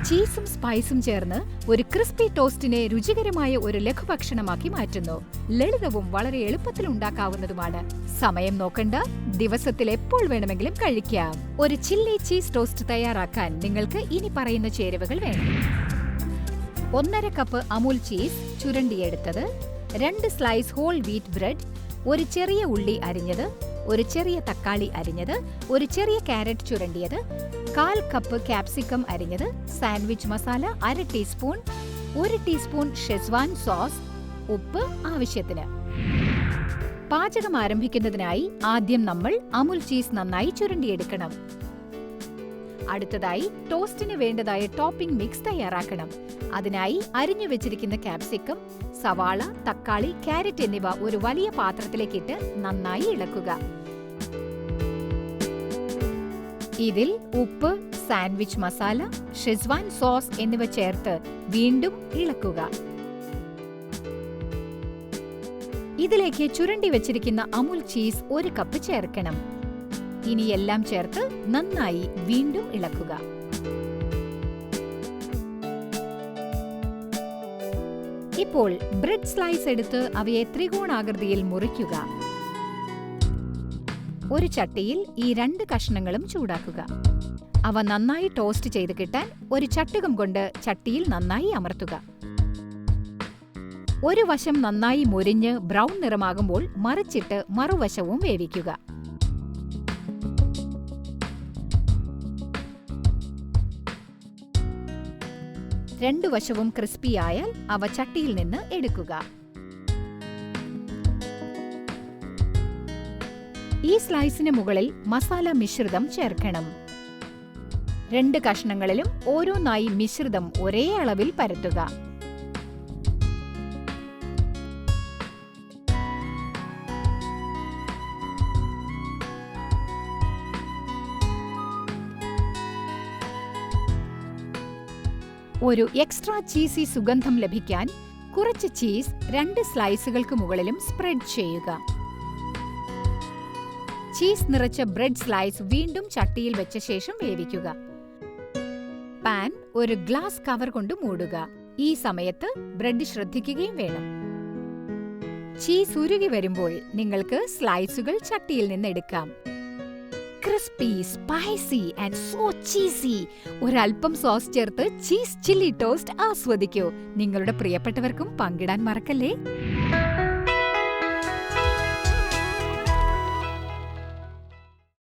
ചീസും സ്പൈസും ചേർന്ന് ഒരു ക്രിസ്പി ടോസ്റ്റിനെ രുചികരമായ ഒരു ലഘുഭക്ഷണമാക്കി മാറ്റുന്നു. ലളിതവും വളരെ എളുപ്പത്തിൽ ഉണ്ടാക്കാവുന്നതുമാണ്. സമയം നോക്കണ്ട, ദിവസത്തിൽ എപ്പോൾ വേണമെങ്കിലും കഴിക്കാം. ഒരു ചില്ലി ചീസ് ടോസ്റ്റ് തയ്യാറാക്കാൻ നിങ്ങൾക്ക് ഇനി പറയുന്ന ചേരുവകൾ വേണം. 1/2 കപ്പ് അമൂൽ ചീസ് ചുരണ്ടിയെടുത്തത്, 2 സ്ലൈസ് ഹോൾ വീറ്റ് ബ്രെഡ്, ഒരു ചെറിയ ഉള്ളി അരിഞ്ഞത്, ഒരു ചെറിയ തക്കാളി അരിഞ്ഞത്, ഒരു ചെറിയ ക്യാരറ്റ് ചുരണ്ടിയത്, 1/4 കപ്പ് ക്യാപ്സിക്കം അരിഞ്ഞത്, sandwich masala 1/2 teaspoon, 1 teaspoon schezwan sauce, ഉപ്പ് ആവശ്യത്തിന്. പാചകം ആരംഭിക്കുന്നതിനായി ആദ്യം നമ്മൾ അമൂൽ ചീസ് നന്നായി ചുരണ്ടിയെടുക്കണം. അടുത്തതായി ടോസ്റ്റിന് വേണ്ടതായ ടോപ്പിംഗ് മിക്സ് തയ്യാറാക്കണം. അതിനായി അരിഞ്ഞു വെച്ചിരിക്കുന്ന ക്യാപ്സിക്കം, സവാള, തക്കാളി, ക്യാരറ്റ് എന്നിവ ഒരു വലിയ പാത്രത്തിലേക്കിട്ട് നന്നായി ഇളക്കുക. ഇതിൽ ഉപ്പ്, സാൻഡ്വിച്ച് മസാല, ഷെസ്വാൻ സോസ് എന്നിവ ചേർത്ത് വീണ്ടും ഇളക്കുക. ഇതിലേക്ക് ചുരണ്ടി വെച്ചിരിക്കുന്ന അമൂൽ ചീസ് 1 കപ്പ് ചേർക്കണം. ഇനി എല്ലാം ചേർത്ത് നന്നായി വീണ്ടും ഇളക്കുക. ഇപ്പോൾ ബ്രെഡ് സ്ലൈസ് എടുത്ത് അവയെ ത്രികോണാകൃതിയിൽ മുറിക്കുക. ഒരു ചട്ടിയിൽ ഈ 2 കഷ്ണങ്ങളും ചൂടാക്കുക. അവ നന്നായി ടോസ്റ്റ് ചെയ്ത് കിട്ടാൻ ഒരു ചട്ടുകം കൊണ്ട് ചട്ടിയിൽ നന്നായി അമർത്തുക. ഒരു വശം നന്നായി മൊരിഞ്ഞ് ബ്രൗൺ നിറമാകുമ്പോൾ മറിച്ചിട്ട് മറുവശവും വേവിക്കുക. രണ്ടു വശവും ക്രിസ്പിയായാൽ അവ ചട്ടിയിൽ നിന്ന് എടുക്കുക. ഈ സ്ലൈസിന് മുകളിൽ മസാല മിശ്രിതം ചേർക്കണം. 2 കഷ്ണങ്ങളിലും ഓരോന്നായി മിശ്രിതം ഒരേ അളവിൽ പരത്തുക. ഒരു എക്സ്ട്രാ ചീസി സുഗന്ധം ലഭിക്കാൻ കുറച്ച് ചീസ് 2 സ്ലൈസുകൾക്ക് മുകളിലും സ്പ്രെഡ് ചെയ്യുക. ചീസ് നിറച്ച ബ്രെഡ് സ്ലൈസ് വീണ്ടും ചട്ടിയിൽ വെച്ച ശേഷം വേവിക്കുക. പാൻ ഒരു ഗ്ലാസ് കവർ കൊണ്ട് മൂടുക. ഈ സമയത്ത് ബ്രെഡ് ശ്രദ്ധിക്കുകയും വേണം. ചീസ് ഉരുകി വരുമ്പോൾ നിങ്ങൾക്ക് സ്ലൈസുകൾ ചട്ടിയിൽ നിന്ന് എടുക്കാം. Crispy, spicy and so cheesy. ഒരൽപ്പം സോസ് ചേർത്ത് ചീസ് ചില്ലി ടോസ്റ്റ് ആസ്വദിക്കൂ. നിങ്ങളുടെ പ്രിയപ്പെട്ടവർക്കും പങ്കിടാൻ മറക്കല്ലേ.